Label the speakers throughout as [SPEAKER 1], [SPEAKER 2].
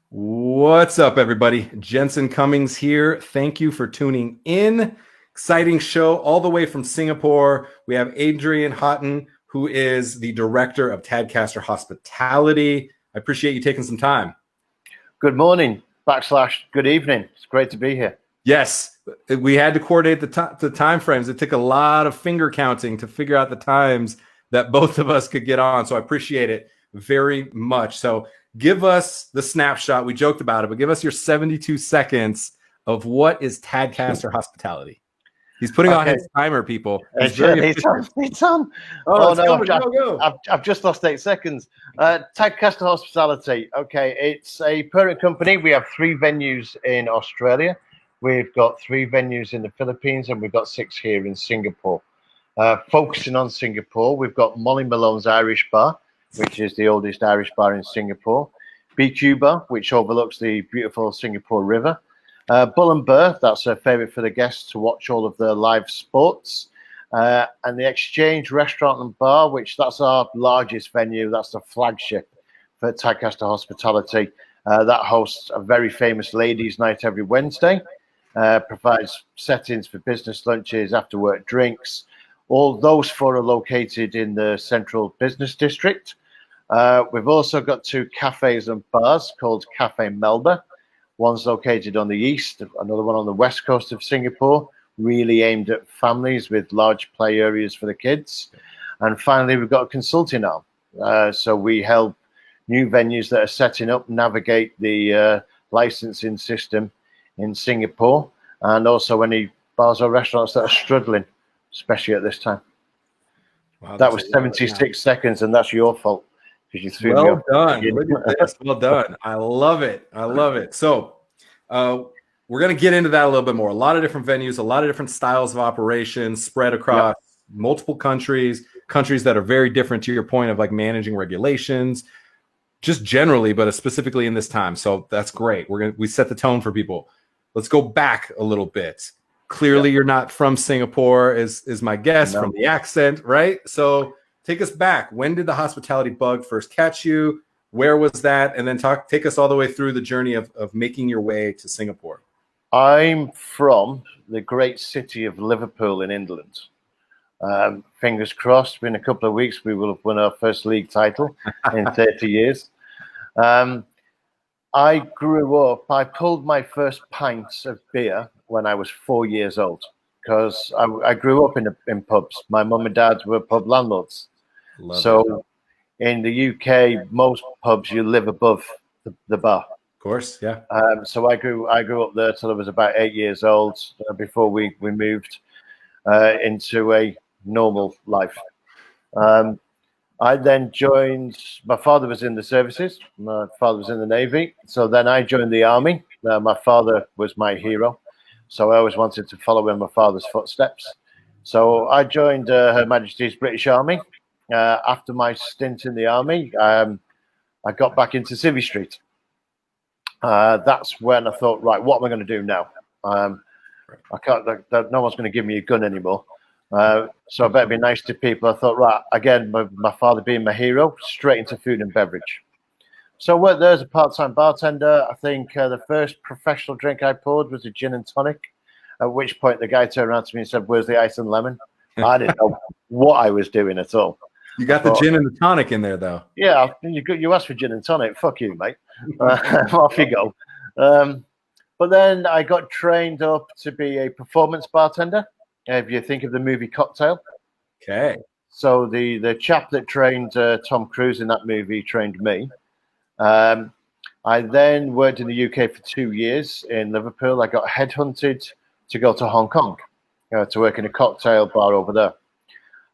[SPEAKER 1] What's up, everybody? Jensen Cummings here. Thank you for tuning in. Exciting show all the way from Singapore. We have Adrian Houghton, who is the director of Tadcaster Hospitality. I appreciate you taking some time.
[SPEAKER 2] Good morning, / good evening. It's great to be here.
[SPEAKER 1] Yes, we had to coordinate the time frames. It took a lot of finger counting to figure out the times that both of us could get on. So I appreciate it very much. So give us the snapshot. We joked about it, but give us your 72 seconds of what is Tadcaster Hospitality. He's putting on his timer, people.
[SPEAKER 2] It's on.
[SPEAKER 1] Oh no, go.
[SPEAKER 2] I've just lost 8 seconds. Tadcaster Hospitality. Okay, it's a parent company. We have 3 venues in Australia. We've got 3 venues in the Philippines, and we've got 6 here in Singapore. Focusing on Singapore, we've got Molly Malone's Irish Bar, which is the oldest Irish bar in Singapore. BQ Bar, which overlooks the beautiful Singapore River. Bull and Burr, that's a favourite for the guests to watch all of the live sports. And the Exchange Restaurant and Bar, which that's our largest venue. That's the flagship for Tadcaster Hospitality. That hosts a very famous ladies' night every Wednesday. Provides settings for business lunches, after work drinks. All those 4 are located in the central business district. We've also got 2 cafes and bars called Cafe Melba. One's located on the east, another one on the west coast of Singapore, really aimed at families with large play areas for the kids. And finally, we've got a consulting arm. So we help new venues that are setting up navigate the licensing system in Singapore, and also any bars or restaurants that are struggling, especially at this time. Wow, that was 76 seconds, and that's your fault.
[SPEAKER 1] Well done. Look at this. Well done. I love it. I love it. So we're going to get into that a little bit more. A lot of different venues, a lot of different styles of operations spread across multiple countries that are very different, to your point of like managing regulations, just generally, but specifically in this time. So that's great. We set the tone for people. Let's go back a little bit. Clearly, you're not from Singapore, is my guess from the accent, right? So take us back. When did the hospitality bug first catch you? Where was that? And then take us all the way through the journey of making your way to Singapore.
[SPEAKER 2] I'm from the great city of Liverpool in England. Fingers crossed, in a couple of weeks, we will have won our first league title in 30 years. I grew up, I pulled my first pints of beer when I was 4 years old, because I grew up in pubs. My mum and dad were pub landlords. In the UK, most pubs you live above the bar.
[SPEAKER 1] Of course, yeah.
[SPEAKER 2] So I grew up there till I was about 8 years old before we moved into a normal life. I then joined. My father was in the services. My father was in the Navy. So then I joined the Army. My father was my hero, so I always wanted to follow in my father's footsteps. So I joined Her Majesty's British Army. After my stint in the Army, I got back into Civvy Street. That's when I thought, right, what am I going to do now? I can't. No one's going to give me a gun anymore. So I better be nice to people. I thought, right, again, my father being my hero, straight into food and beverage. So I worked there as a part-time bartender. I think the first professional drink I poured was a gin and tonic. At which point the guy turned around to me and said, "Where's the ice and lemon?" I didn't know what I was doing at all.
[SPEAKER 1] You got the gin and the tonic in there, though.
[SPEAKER 2] Yeah, you asked for gin and tonic. Fuck you, mate. Off you go. But then I got trained up to be a performance bartender. If you think of the movie Cocktail.
[SPEAKER 1] Okay.
[SPEAKER 2] So the chap that trained Tom Cruise in that movie trained me. I then worked in the UK for 2 years in Liverpool. I got headhunted to go to Hong Kong to work in a cocktail bar over there.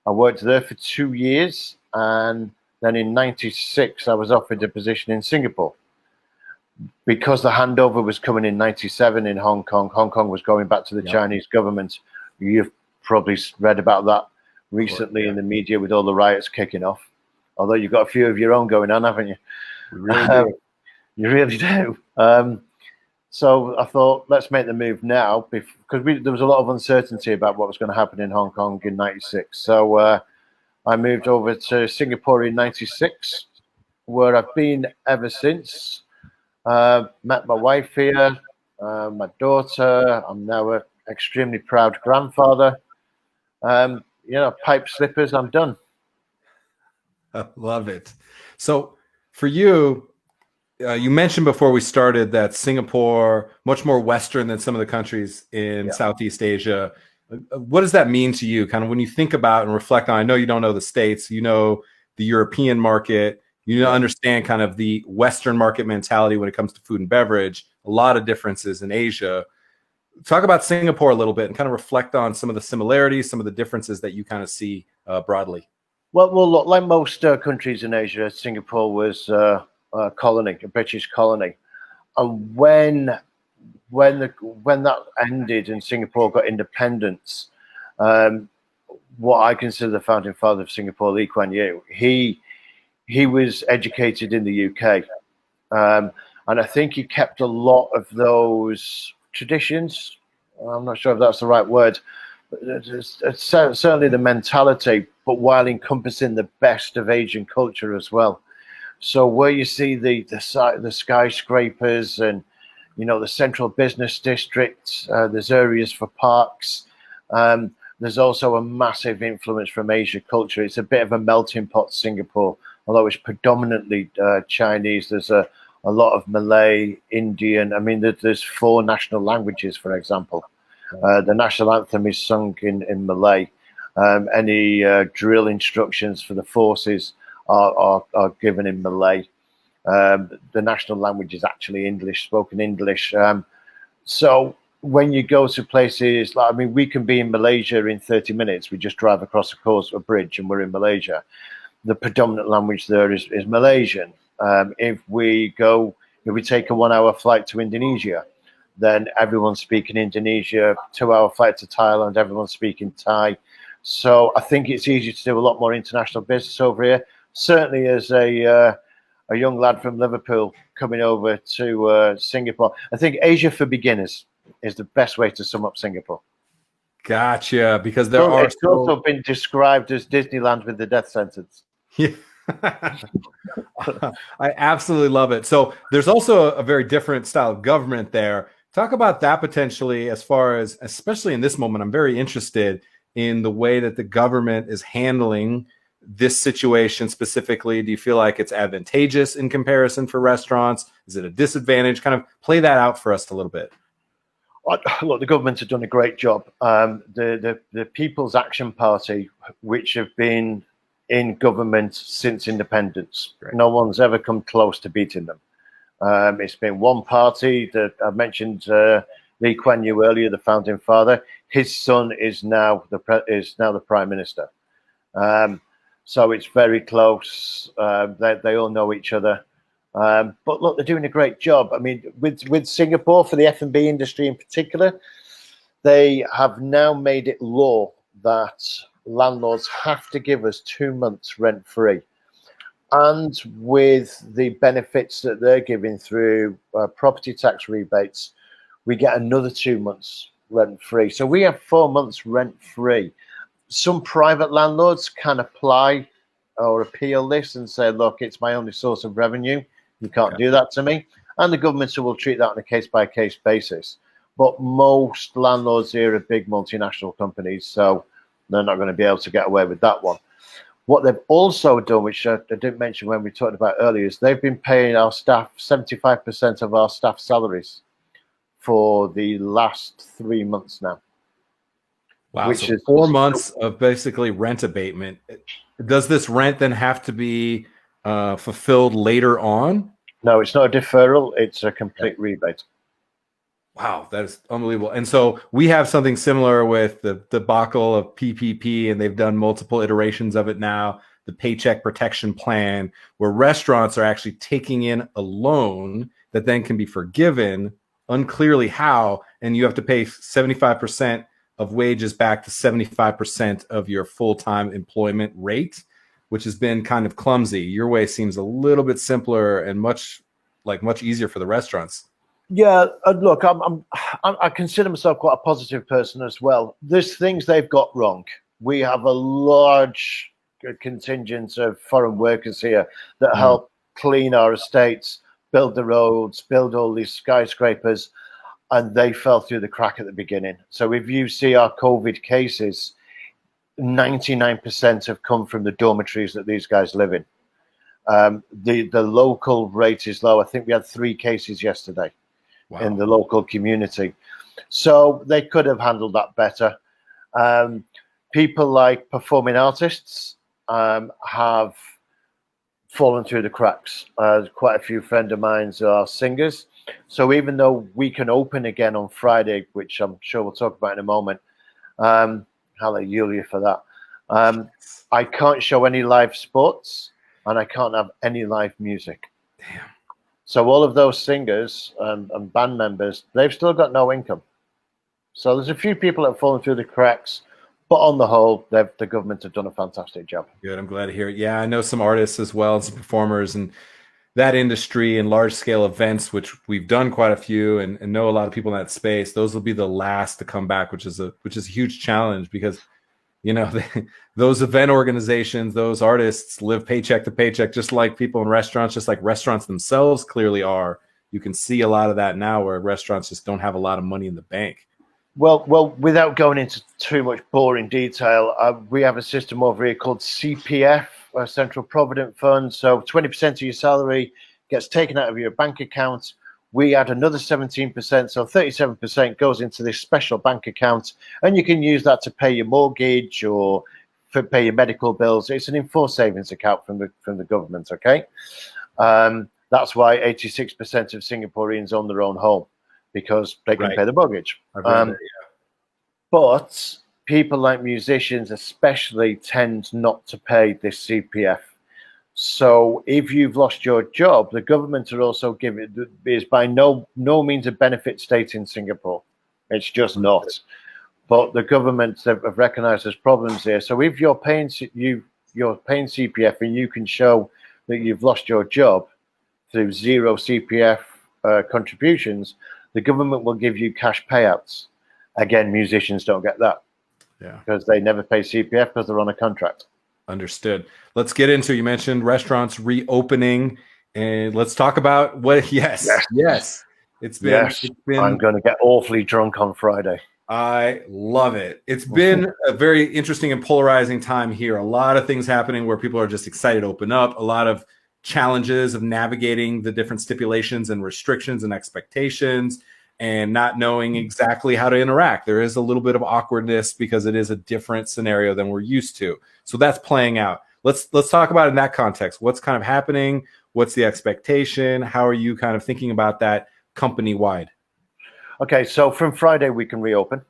[SPEAKER 2] I worked there for 2 years, and then in '96 I was offered a position in Singapore. Because the handover was coming in '97 in Hong Kong. Hong Kong was going back to the Chinese government. You've probably read about that recently in the media with all the riots kicking off. Although you've got a few of your own going on, haven't you?
[SPEAKER 1] We really do.
[SPEAKER 2] You really do. So I thought, let's make the move now, because there was a lot of uncertainty about what was going to happen in Hong Kong in '96. So I moved over to Singapore in '96, where I've been ever since. Met my wife here, my daughter. I'm now an extremely proud grandfather. Pipe slippers, I'm done.
[SPEAKER 1] I love it. So for you, you mentioned before we started that Singapore, much more Western than some of the countries in Southeast Asia. What does that mean to you? Kind of when you think about and reflect on, I know you don't know the States, you know the European market, you understand kind of the Western market mentality when it comes to food and beverage, a lot of differences in Asia. Talk about Singapore a little bit and kind of reflect on some of the similarities, some of the differences that you kind of see broadly.
[SPEAKER 2] Well, look, like most countries in Asia, Singapore was a colony, a British colony, and when that ended and Singapore got independence, what I consider the founding father of Singapore, Lee Kuan Yew, he was educated in the UK, and I think he kept a lot of those traditions. I'm not sure if that's the right word, but it's certainly the mentality, but while encompassing the best of Asian culture as well. So where you see the skyscrapers and the central business district, there's areas for parks. There's also a massive influence from Asia culture. It's a bit of a melting pot, Singapore, although it's predominantly Chinese. There's a lot of Malay, Indian. I mean, there's 4 national languages, for example. The national anthem is sung in Malay. Any drill instructions for the forces are given in Malay. The national language is actually English, spoken English. So when you go to places like, we can be in Malaysia in 30 minutes. We just drive across a bridge and we're in Malaysia. The predominant language there is Malaysian. If we take a 1-hour flight to Indonesia, then everyone's speaking Indonesia. 2-hour flight to Thailand, everyone's speaking Thai. So I think it's easy to do a lot more international business over here. Certainly as a young lad from Liverpool coming over to Singapore, I think Asia for beginners is the best way to sum up Singapore.
[SPEAKER 1] Gotcha, because
[SPEAKER 2] it's also been described as Disneyland with the death sentence.
[SPEAKER 1] Yeah. I absolutely love it. So there's also a very different style of government there. Talk about that potentially, as far as, especially in this moment, I'm very interested in the way that the government is handling this situation specifically. Do you feel like it's advantageous in comparison for restaurants? Is it a disadvantage? Kind of play that out for us a little bit.
[SPEAKER 2] Look, the government have done a great job. The People's Action Party, which have been in government since independence, right. No one's ever come close to beating them. It's been one party that I mentioned, Lee Kuan Yew earlier, the founding father. His son is now the prime minister. So it's very close. They all know each other. But look, they're doing a great job. I mean, with Singapore, for the F&B industry in particular, they have now made it law that landlords have to give us 2 months rent free. And with the benefits that they're giving through property tax rebates, we get another 2 months rent free. So we have 4 months rent free. Some private landlords can apply or appeal this and say, look, it's my only source of revenue. You can't do that to me. And the government will treat that on a case-by-case basis. But most landlords here are big multinational companies, so they're not going to be able to get away with that one. What they've also done, which I didn't mention when we talked about earlier, is they've been paying our staff 75% of our staff salaries for the last 3 months now.
[SPEAKER 1] Wow, which is 4 months of basically rent abatement. Does this rent then have to be fulfilled later on?
[SPEAKER 2] No, it's not a deferral. It's a complete rebate.
[SPEAKER 1] Wow, that is unbelievable. And so we have something similar with the debacle of PPP, and they've done multiple iterations of it now, the Paycheck Protection Plan, where restaurants are actually taking in a loan that then can be forgiven, unclearly how, and you have to pay 75% of wages back to 75% of your full-time employment rate, which has been kind of clumsy. Your way seems a little bit simpler and much easier for the restaurants.
[SPEAKER 2] Yeah, look, I consider myself quite a positive person as well. There's things they've got wrong. We have a large contingent of foreign workers here that help clean our estates, build the roads, build all these skyscrapers, and they fell through the crack at the beginning. So if you see our COVID cases, 99% have come from the dormitories that these guys live in. The local rate is low. I think we had 3 cases yesterday in the local community. So they could have handled that better. People like performing artists have fallen through the cracks. Quite a few friends of mine are singers. So even though we can open again on Friday, which I'm sure we'll talk about in a moment, hallelujah for that, I can't show any live sports and I can't have any live music.
[SPEAKER 1] Damn.
[SPEAKER 2] So all of those singers and band members, they've still got no income. So there's a few people that have fallen through the cracks, but on the whole, the government have done a fantastic job.
[SPEAKER 1] Good. I'm glad to hear it. Yeah, I know some artists as well, and some performers and that industry and large scale events, which we've done quite a few and know a lot of people in that space. Those will be the last to come back, which is a huge challenge because, you know, those event organizations, those artists live paycheck to paycheck, just like people in restaurants, just like restaurants themselves clearly are. You can see a lot of that now where restaurants just don't have a lot of money in the bank.
[SPEAKER 2] Well, without going into too much boring detail, we have a system over here called CPF, Central Provident Fund. So 20% of your salary gets taken out of your bank account. We add another 17%, so 37% goes into this special bank account, and you can use that to pay your mortgage or for pay your medical bills. It's an enforced savings account from the government. Okay, that's why 86% of Singaporeans own their own home, because they can pay the mortgage. But people like musicians especially tend not to pay this CPF. So if you've lost your job, the government are also is by no means a benefit state in Singapore. It's just not. But the government have recognized there's problems here. So if you're paying CPF and you can show that you've lost your job through 0 CPF contributions, the government will give you cash payouts. Again, musicians don't get that. Yeah, because they never pay CPF because they're on a contract.
[SPEAKER 1] Understood. Let's get into, you mentioned restaurants reopening, and let's talk about what. Yes. It's been.
[SPEAKER 2] I'm going to get awfully drunk on Friday.
[SPEAKER 1] I love it. It's been a very interesting and polarizing time here. A lot of things happening where people are just excited to open up. A lot of challenges of navigating the different stipulations and restrictions and expectations, and not knowing exactly how to interact. There is a little bit of awkwardness because it is a different scenario than we're used to. So that's playing out. Let's talk about it in that context. What's kind of happening? What's the expectation? How are you kind of thinking about that company-wide?
[SPEAKER 2] Okay, so from Friday we can reopen.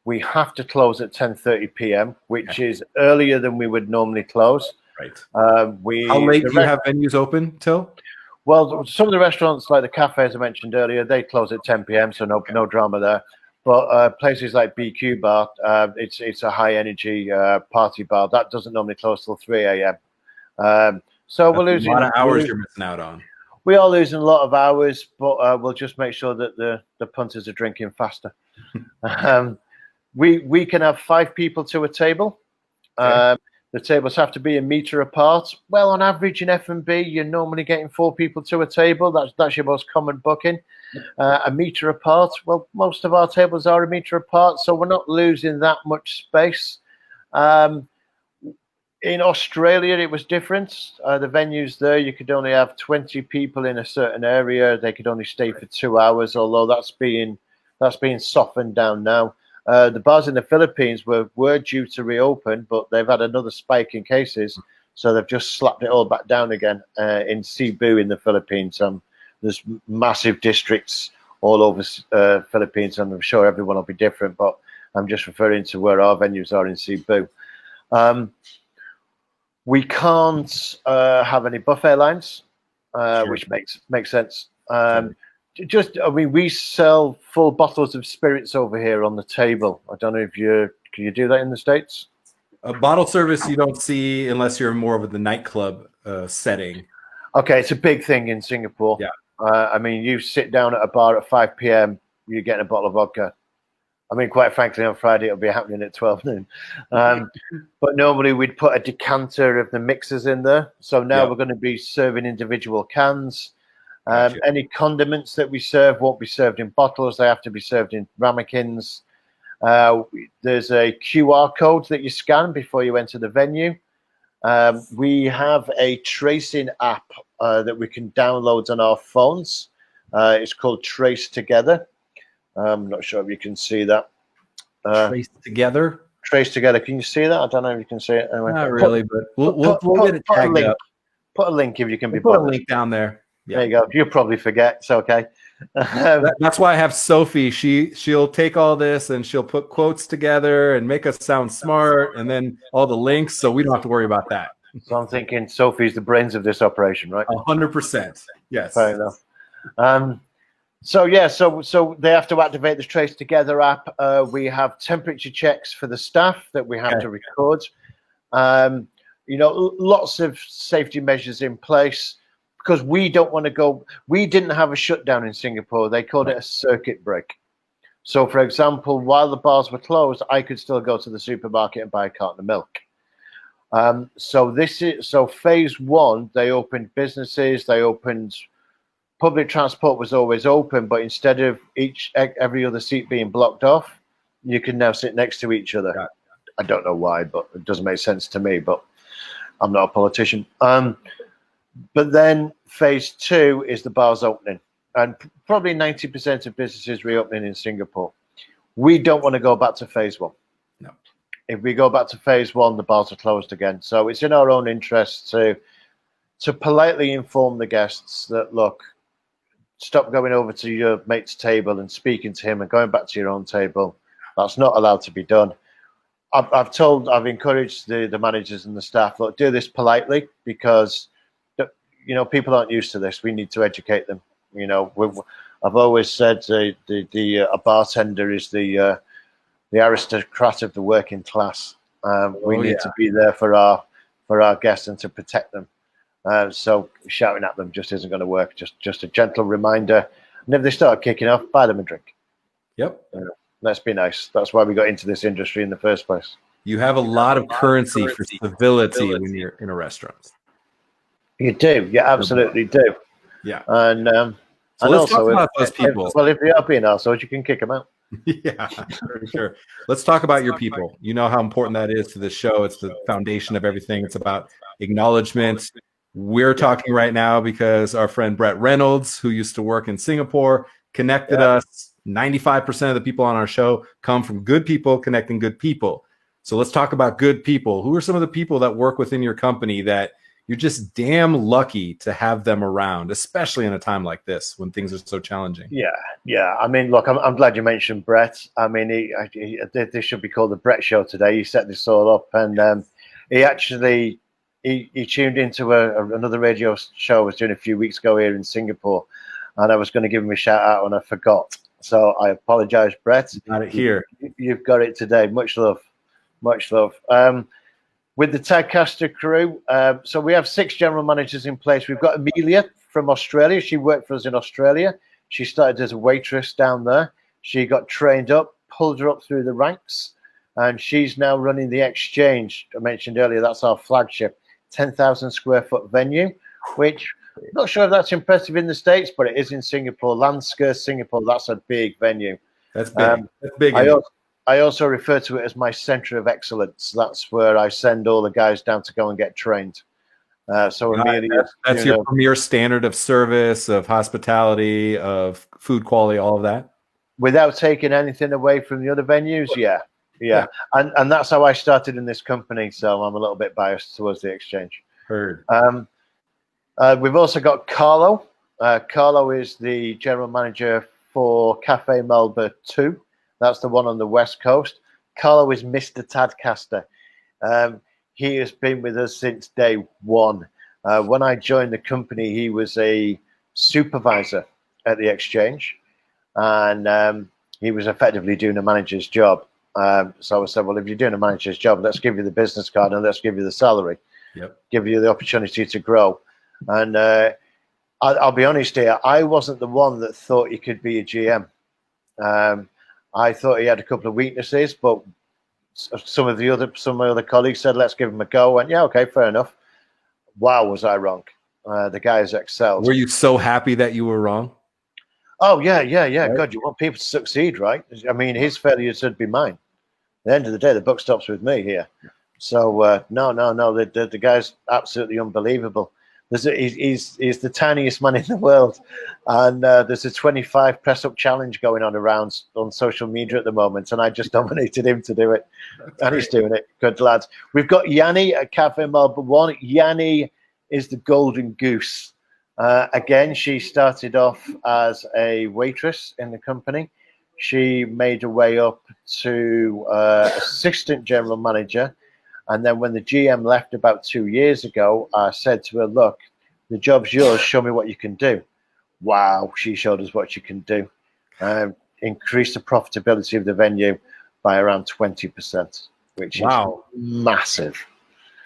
[SPEAKER 2] We have to close at 10:30 p.m., which is earlier than we would normally close.
[SPEAKER 1] Right. How late do you have venues open till?
[SPEAKER 2] Well, some of the restaurants, like the cafes I mentioned earlier, they close at 10 p.m., so no drama there. But places like BQ Bar, it's a high energy party bar that doesn't normally close till 3 a.m. So we're losing
[SPEAKER 1] a lot of hours you're missing out on.
[SPEAKER 2] We are losing a lot of hours, but we'll just make sure that the punters are drinking faster. We can have 5 people to a table. Okay. The tables have to be a meter apart. Well, on average in F&B, you're normally getting 4 people to a table. That's your most common booking. A meter apart. Well, most of our tables are a meter apart, so we're not losing that much space. In Australia, it was different. The venues there, you could only have 20 people in a certain area. They could only stay for 2 hours, although that's being softened down now. The bars in the Philippines were due to reopen, but they've had another spike in cases, so they've just slapped it all back down again in Cebu in the Philippines. There's massive districts all over Philippines, and I'm sure everyone will be different, but I'm just referring to where our venues are in Cebu. We can't have any buffet lines, which makes sense. We sell full bottles of spirits over here on the table. I don't know if can you do that in the States?
[SPEAKER 1] A bottle service you don't see unless you're more of the nightclub setting.
[SPEAKER 2] Okay, it's a big thing in Singapore. Yeah. You sit down at a bar at 5 p.m., you're getting a bottle of vodka. I mean, quite frankly, on Friday it'll be happening at 12 noon. But normally we'd put a decanter of the mixers in there. So now we're going to be serving individual cans.
[SPEAKER 1] Gotcha.
[SPEAKER 2] Any condiments that we serve won't be served in bottles. They have to be served in ramekins. There's a QR code that you scan before you enter the venue. We have a tracing app that we can download on our phones. It's called Trace Together. I'm not sure if you can see that.
[SPEAKER 1] Trace Together?
[SPEAKER 2] Trace Together. Can you see that? I don't know if you can see it. Anyway,
[SPEAKER 1] not really, but we'll get it tagged up.
[SPEAKER 2] Put a link if you can be
[SPEAKER 1] put
[SPEAKER 2] bothered.
[SPEAKER 1] a link down there. Yeah.
[SPEAKER 2] There you go. You'll probably forget. It's okay.
[SPEAKER 1] That's why I have Sophie. She'll take all this and she'll put quotes together and make us sound smart, and then all the links, so we don't have to worry about that.
[SPEAKER 2] So I'm thinking Sophie's the brains of this operation, right?
[SPEAKER 1] 100%. Yes.
[SPEAKER 2] Fair enough. So they have to activate the Trace Together app. We have temperature checks for the staff that we have to record. Lots of safety measures in place because we don't want to go. We didn't have a shutdown in Singapore. They called it a circuit break. So, for example, while the bars were closed, I could still go to the supermarket and buy a carton of milk. So phase one, they opened businesses, they opened. Public transport was always open, but instead of every other seat being blocked off, you can now sit next to each other. I don't know why, but it doesn't make sense to me, but I'm not a politician. But then phase two is the bars opening, and probably 90% of businesses reopening in Singapore. We don't want to go back to phase one.
[SPEAKER 1] No.
[SPEAKER 2] If we go back to phase one, the bars are closed again. So it's in our own interest to politely inform the guests that, look, stop going over to your mate's table and speaking to him and going back to your own table. That's not allowed to be done. I've encouraged the managers and the staff, look, do this politely because, people aren't used to this. We need to educate them. I've always said a bartender is the aristocrat of the working class. We need to be there for our guests and to protect them. So shouting at them just isn't going to work. Just a gentle reminder. And if they start kicking off, buy them a drink.
[SPEAKER 1] Yep.
[SPEAKER 2] Let's be nice. That's why we got into this industry in the first place.
[SPEAKER 1] You have a lot of currency for civility when you're in a restaurant.
[SPEAKER 2] You do. You absolutely do.
[SPEAKER 1] Yeah.
[SPEAKER 2] And
[SPEAKER 1] let's talk about those people.
[SPEAKER 2] If they are being assholes, you can kick them out.
[SPEAKER 1] Yeah, for sure. Let's talk about your people. You know how important that is to the show. It's the foundation of everything. It's about acknowledgement. We're talking right now because our friend Brett Reynolds, who used to work in Singapore, connected us. 95% of the people on our show come from good people connecting good people. So let's talk about good people. Who are some of the people that work within your company that you're just damn lucky to have them around, especially in a time like this when things are so challenging?
[SPEAKER 2] Yeah. I mean, look, I'm glad you mentioned Brett. I mean, this should be called the Brett Show today. He set this all up, and he actually he tuned into another radio show I was doing a few weeks ago here in Singapore, and I was going to give him a shout out, and I forgot. So I apologize, Brett.
[SPEAKER 1] Got it here.
[SPEAKER 2] You've got it today. Much love. Much love. With the Tadcaster crew, so we have 6 general managers in place. We've got Amelia from Australia. She worked for us in Australia. She started as a waitress down there. She got trained up, pulled her up through the ranks, and she's now running the Exchange. I mentioned earlier, that's our flagship 10,000 square foot venue, which I'm not sure if that's impressive in the States, but it is in Singapore. Land scarce Singapore, that's a big venue.
[SPEAKER 1] That's big. That's big.
[SPEAKER 2] I also refer to it as my center of excellence. That's where I send all the guys down to go and get trained. So Amelia,
[SPEAKER 1] that's your premier standard of service, of hospitality, of food quality, all of that.
[SPEAKER 2] Without taking anything away from the other venues, yeah. And that's how I started in this company. So I'm a little bit biased towards the Exchange.
[SPEAKER 1] Heard.
[SPEAKER 2] We've also got Carlo. Carlo is the general manager for Cafe Melba 2. That's the one on the West Coast. Carlo is Mr. Tadcaster. He has been with us since day one. When I joined the company, he was a supervisor at the Exchange, and he was effectively doing a manager's job. So I said, well, if you're doing a manager's job, let's give you the business card and let's give you the salary.
[SPEAKER 1] Yep.
[SPEAKER 2] Give you the opportunity to grow. And I'll be honest here, I wasn't the one that thought you could be a GM. I thought he had a couple of weaknesses, but some of my other colleagues said, let's give him a go. I went, yeah, okay, fair enough. Wow, was I wrong. The guy has excelled.
[SPEAKER 1] Were you so happy that you were wrong?
[SPEAKER 2] Oh, yeah.
[SPEAKER 1] Right.
[SPEAKER 2] God, you want people to succeed, right? I mean, his failures would be mine. At the end of the day, the buck stops with me here. So, no. The guy's absolutely unbelievable. He's the tiniest man in the world. And there's a 25 press-up challenge going on around on social media at the moment. And I just nominated him to do it. And he's doing it. Good lads. We've got Yanni at Cafe Melbourne 1. Yanni is the golden goose. Again, she started off as a waitress in the company. She made her way up to assistant general manager. And then when the GM left about 2 years ago, I said to her, look, the job's yours. Show me what you can do. Wow, she showed us what she can do. Increased the profitability of the venue by around 20%, which is massive.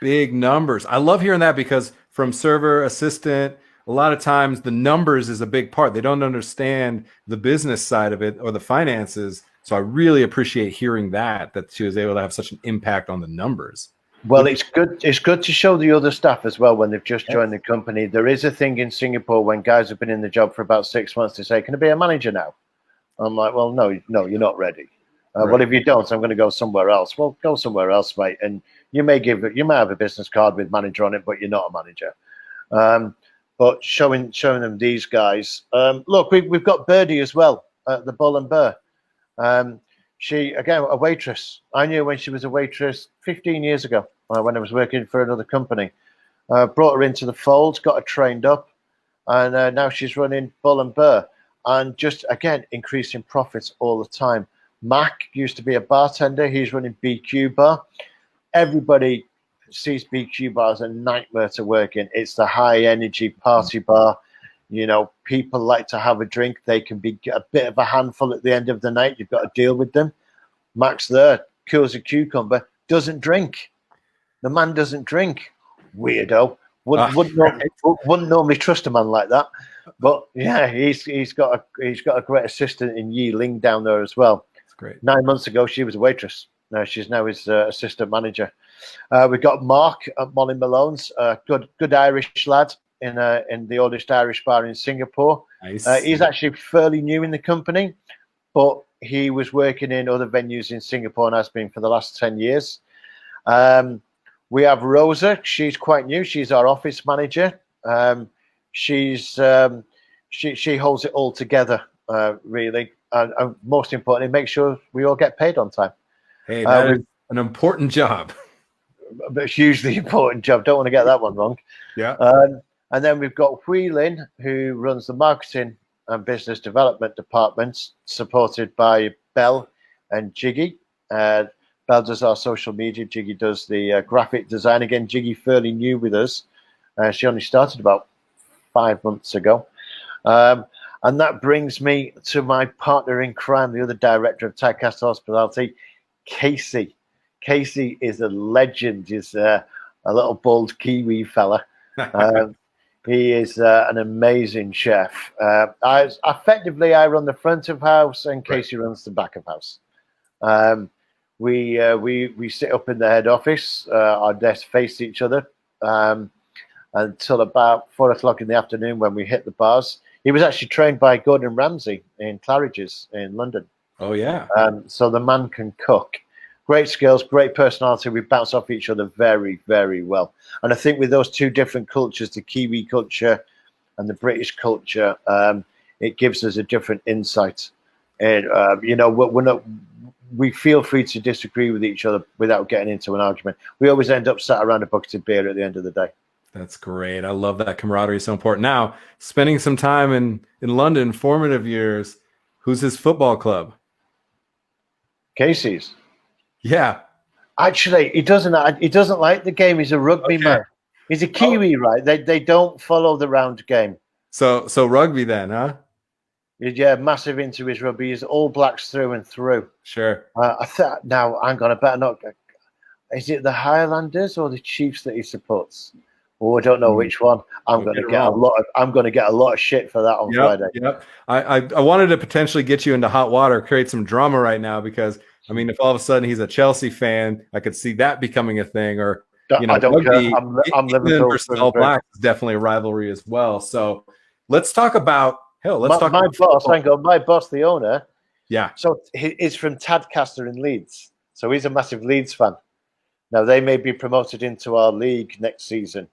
[SPEAKER 1] Big numbers. I love hearing that because from server, assistant, a lot of times the numbers is a big part. They don't understand the business side of it or the finances. So I really appreciate hearing that she was able to have such an impact on the numbers.
[SPEAKER 2] Well, it's good. It's good to show the other staff as well when they've just joined the company. There is a thing in Singapore when guys have been in the job for about 6 months to say, "Can I be a manager now?" I'm like, "Well, no, you're not ready."
[SPEAKER 1] Right.
[SPEAKER 2] Well, if you don't, I'm going to go somewhere else. Well, go somewhere else, mate. And you may have a business card with manager on it, but you're not a manager. But showing them these guys. Look, we've got Birdie as well at the Bull and Burr. She, again, a waitress. I knew when she was a waitress 15 years ago when I was working for another company. Brought her into the fold, got her trained up, and now she's running Bull and Burr. And just, again, increasing profits all the time. Mac used to be a bartender. He's running BQ Bar. Everybody sees BQ Bar as a nightmare to work in. It's the high-energy party bar. You know, people like to have a drink. They can be a bit of a handful at the end of the night. You've got to deal with them. Max there, cool as a cucumber, doesn't drink. The man doesn't drink. Weirdo. Wouldn't normally trust a man like that. But yeah, he's got a great assistant in Yi Ling down there as well.
[SPEAKER 1] That's great.
[SPEAKER 2] 9 months ago, she was a waitress. Now she's his assistant manager. We've got Mark at Molly Malone's, good Irish lad in the oldest Irish bar in Singapore.
[SPEAKER 1] Nice.
[SPEAKER 2] He's actually fairly new in the company, but he was working in other venues in Singapore and has been for the last 10 years. We have Rosa. She's quite new. She's our office manager. She holds it all together, really. And most importantly, make sure we all get paid on time.
[SPEAKER 1] Hey, that is an important job.
[SPEAKER 2] A hugely important job. Don't want to get that one wrong.
[SPEAKER 1] Yeah.
[SPEAKER 2] And then we've got Wheelin, who runs the marketing and business development departments, supported by Belle and Jiggy. Belle does our social media. Jiggy does the graphic design. Again, Jiggy fairly new with us. She only started about 5 months ago. And that brings me to my partner in crime, the other director of Tadcaster Hospitality, Casey. Casey is a legend. He's a little bald Kiwi fella. He is an amazing chef. I run the front of house, and Casey runs the back of house. We sit up in the head office. Our desks face each other until about 4 o'clock in the afternoon when we hit the bars. He was actually trained by Gordon Ramsay in Claridge's in London.
[SPEAKER 1] Oh, yeah.
[SPEAKER 2] So the man can cook. Great skills, great personality. We bounce off each other very, very well. And I think with those two different cultures, the Kiwi culture and the British culture, it gives us a different insight. And, we feel free to disagree with each other without getting into an argument. We always end up sat around a bucket of beer at the end of the day.
[SPEAKER 1] That's great. I love that camaraderie. So important. Now, spending some time in London, formative years, who's his football club?
[SPEAKER 2] Casey's.
[SPEAKER 1] Yeah.
[SPEAKER 2] Actually, he doesn't like the game. He's a rugby man. He's a Kiwi, right? They don't follow the round game.
[SPEAKER 1] So rugby then, huh?
[SPEAKER 2] Yeah, massive into his rugby. He's All Blacks through and through.
[SPEAKER 1] Sure.
[SPEAKER 2] I thought, now, hang on, I better not. Is it the Highlanders or the Chiefs that he supports? Oh, I don't know which one. I'm
[SPEAKER 1] Don't
[SPEAKER 2] going to
[SPEAKER 1] get it
[SPEAKER 2] get a
[SPEAKER 1] wrong.
[SPEAKER 2] lot of. I'm going to get a lot of shit for that on Friday.
[SPEAKER 1] Yep. I wanted to potentially get you into hot water, create some drama right now, because I mean, if all of a sudden he's a Chelsea fan, I could see that becoming a thing. Or
[SPEAKER 2] I don't care.
[SPEAKER 1] rugby,
[SPEAKER 2] I'm
[SPEAKER 1] England
[SPEAKER 2] Liverpool
[SPEAKER 1] versus
[SPEAKER 2] through
[SPEAKER 1] All
[SPEAKER 2] and through.
[SPEAKER 1] Blacks is definitely a rivalry as well. So let's talk about
[SPEAKER 2] My boss,
[SPEAKER 1] football.
[SPEAKER 2] hang on, my boss, the owner.
[SPEAKER 1] Yeah.
[SPEAKER 2] So he's from Tadcaster in Leeds. So he's a massive Leeds fan. Now they may be promoted into our league next season.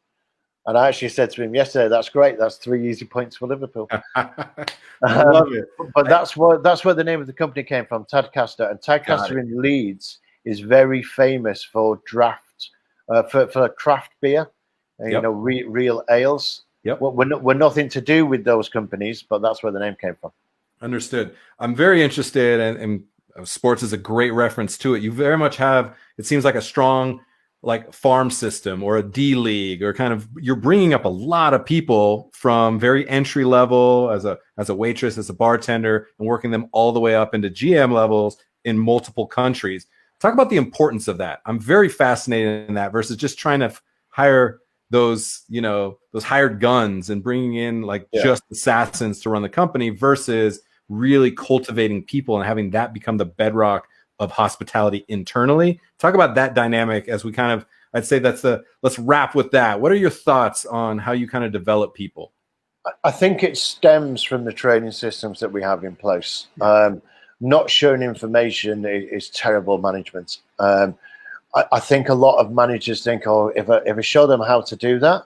[SPEAKER 2] And I actually said to him yesterday, "That's great. That's 3 easy points for Liverpool."
[SPEAKER 1] I love it.
[SPEAKER 2] But that's where the name of the company came from, Tadcaster. And Tadcaster in Leeds is very famous for for craft beer, real ales.
[SPEAKER 1] Yep.
[SPEAKER 2] Well, we're nothing to do with those companies, but that's where the name came from.
[SPEAKER 1] Understood. I'm very interested, and sports is a great reference to it. You very much have, it seems like a strong like farm system or a D league, or kind of, you're bringing up a lot of people from very entry level as a waitress, as a bartender, and working them all the way up into GM levels in multiple countries. Talk about the importance of that. I'm very fascinated in that versus just trying to hire those hired guns and bringing in just assassins to run the company, versus really cultivating people and having that become the bedrock of hospitality internally. Talk about that dynamic as we kind of, I'd say let's wrap with that. What are your thoughts on how you kind of develop people?
[SPEAKER 2] I think it stems from the training systems that we have in place. Not sharing information is terrible management. I think a lot of managers think, oh, if I show them how to do that,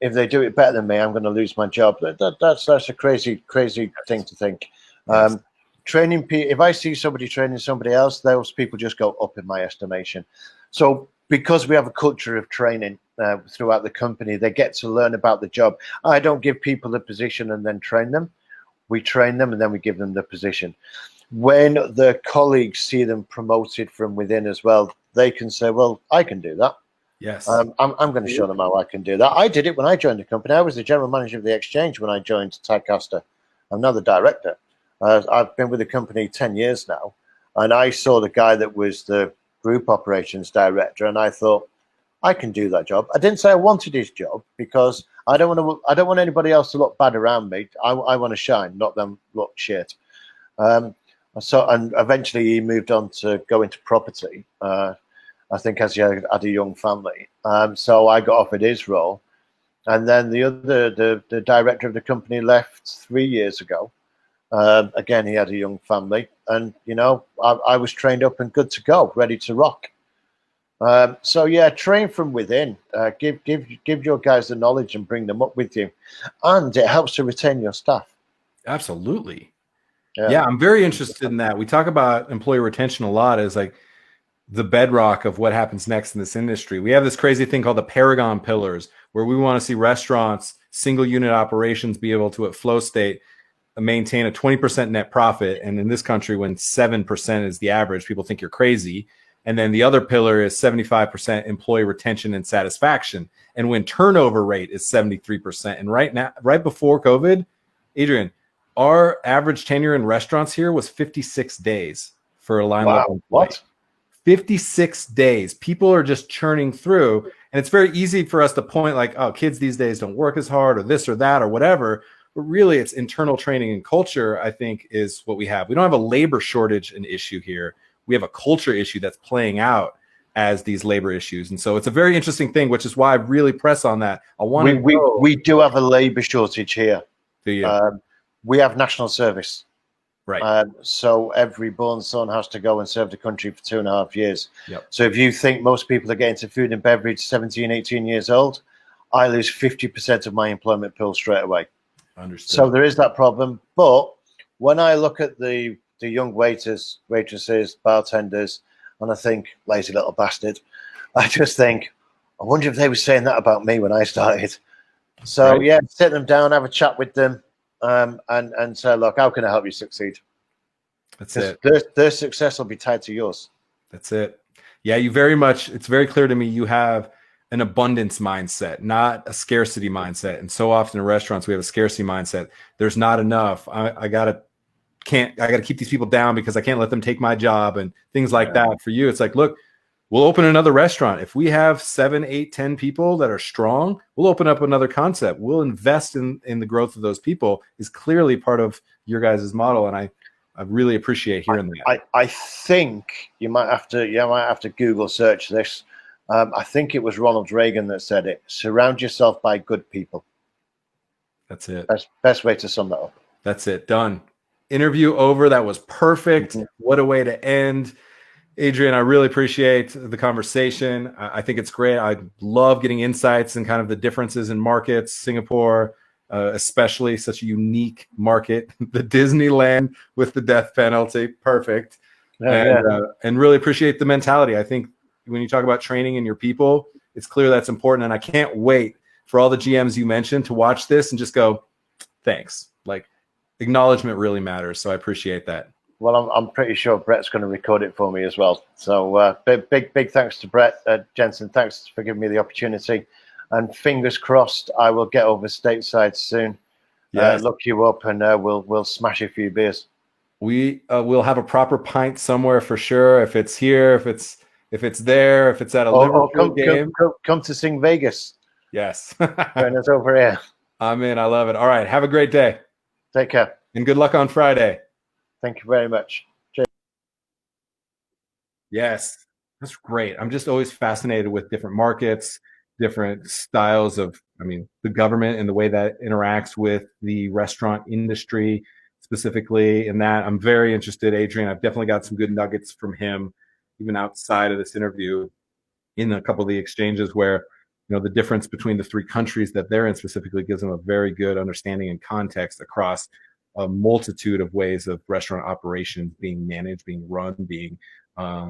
[SPEAKER 2] if they do it better than me, I'm going to lose my job. That's a crazy thing to think.
[SPEAKER 1] Yes.
[SPEAKER 2] Training people, if I see somebody training somebody else, those people just go up in my estimation. So because we have a culture of training throughout the company, they get to learn about the job. I don't give people the position and then train them. We train them and then we give them the position. When the colleagues see them promoted from within as well, they can say, well, I can do that.
[SPEAKER 1] Yes.
[SPEAKER 2] I'm going to show them how I can do that. I did it when I joined the company. I was the general manager of the exchange when I joined Tadcaster. I'm now the director. I've been with the company 10 years now, and I saw the guy that was the group operations director, and I thought, I can do that job. I didn't say I wanted his job because I don't want anybody else to look bad around me. I want to shine, not them look shit. And eventually he moved on to go into property. I think as he had a young family. So I got offered his role, and then the director of the company left 3 years ago. Again, he had a young family, and I was trained up and good to go, ready to rock. So yeah, train from within. Give your guys the knowledge and bring them up with you, and it helps to retain your staff.
[SPEAKER 1] Absolutely. Yeah, I'm very interested in that. We talk about employee retention a lot as like the bedrock of what happens next in this industry. We have this crazy thing called the Paragon Pillars, where we want to see restaurants, single unit operations be able to, at flow state, maintain a 20% net profit. And in this country, when 7% is the average, people think you're crazy. And then the other pillar is 75% employee retention and satisfaction. And when turnover rate is 73%. And right now, right before COVID, Adrian, our average tenure in restaurants here was 56 days for a line level employee.
[SPEAKER 2] What?
[SPEAKER 1] 56 days. People are just churning through. And it's very easy for us to point like, oh, kids these days don't work as hard or this or that or whatever. But really, it's internal training and culture, I think, is what we have. We don't have a labor shortage an issue here. We have a culture issue that's playing out as these labor issues. And so it's a very interesting thing, which is why I really press on that.
[SPEAKER 2] We do have a labor shortage here.
[SPEAKER 1] Do you?
[SPEAKER 2] We have national service.
[SPEAKER 1] Right.
[SPEAKER 2] So every born son has to go and serve the country for 2.5 years.
[SPEAKER 1] Yep.
[SPEAKER 2] So if you think most people are getting to food and beverage 17, 18 years old, I lose 50% of my employment pool straight away.
[SPEAKER 1] Understood.
[SPEAKER 2] So there is that problem. But when I look at the young waiters, waitresses, bartenders, and I think, lazy little bastard, I just think, I wonder if they were saying that about me when I started. So
[SPEAKER 1] Right.
[SPEAKER 2] yeah, sit them down, have a chat with them, and say, look, how can I help you succeed?
[SPEAKER 1] That's it.
[SPEAKER 2] Their success will be tied to yours.
[SPEAKER 1] That's it. Yeah, it's very clear to me you have an abundance mindset, not a scarcity mindset. And so often in restaurants, we have a scarcity mindset. There's not enough. I gotta keep these people down because I can't let them take my job and things like that. For you, it's like, look, we'll open another restaurant. If we have 7, 8, 10 people that are strong, we'll open up another concept. We'll invest in the growth of those people is clearly part of your guys' model. And I really appreciate hearing that.
[SPEAKER 2] I think you might have to Google search this. I think it was Ronald Reagan that said it. Surround yourself by good people.
[SPEAKER 1] That's it.
[SPEAKER 2] Best way to sum that up.
[SPEAKER 1] That's it. Done. Interview over. That was perfect. What a way to end. Adrian, I really appreciate the conversation. I think it's great. I love getting insights and kind of the differences in markets. Singapore, especially such a unique market. The Disneyland with the death penalty. Perfect. And really appreciate the mentality. I think when you talk about training in your people, it's clear that's important. And I can't wait for all the GMs you mentioned to watch this and just go, thanks. Like, acknowledgement really matters. So I appreciate that.
[SPEAKER 2] Well, I'm pretty sure Brett's going to record it for me as well. So big thanks to Brett Jensen. Thanks for giving me the opportunity. And fingers crossed, I will get over stateside soon.
[SPEAKER 1] Yes.
[SPEAKER 2] Look you up, and we'll smash a few beers.
[SPEAKER 1] We will have a proper pint somewhere for sure. If it's here, if it's there, if it's at a Liverpool game,
[SPEAKER 2] come to Sing Vegas.
[SPEAKER 1] Yes.
[SPEAKER 2] Join us over here.
[SPEAKER 1] I'm in. I love it. All right. Have a great day.
[SPEAKER 2] Take care.
[SPEAKER 1] And good luck on Friday.
[SPEAKER 2] Thank you very much. Cheers.
[SPEAKER 1] Yes, that's great. I'm just always fascinated with different markets, different styles of, the government and the way that interacts with the restaurant industry specifically in that. I'm very interested, Adrian. I've definitely got some good nuggets from him, even outside of this interview, in a couple of the exchanges where, the difference between the 3 countries that they're in specifically gives them a very good understanding and context across a multitude of ways of restaurant operations being managed, being run, being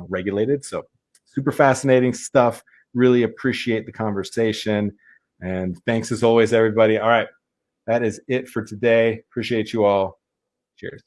[SPEAKER 1] regulated. So super fascinating stuff. Really appreciate the conversation. And thanks as always, everybody. All right. That is it for today. Appreciate you all. Cheers.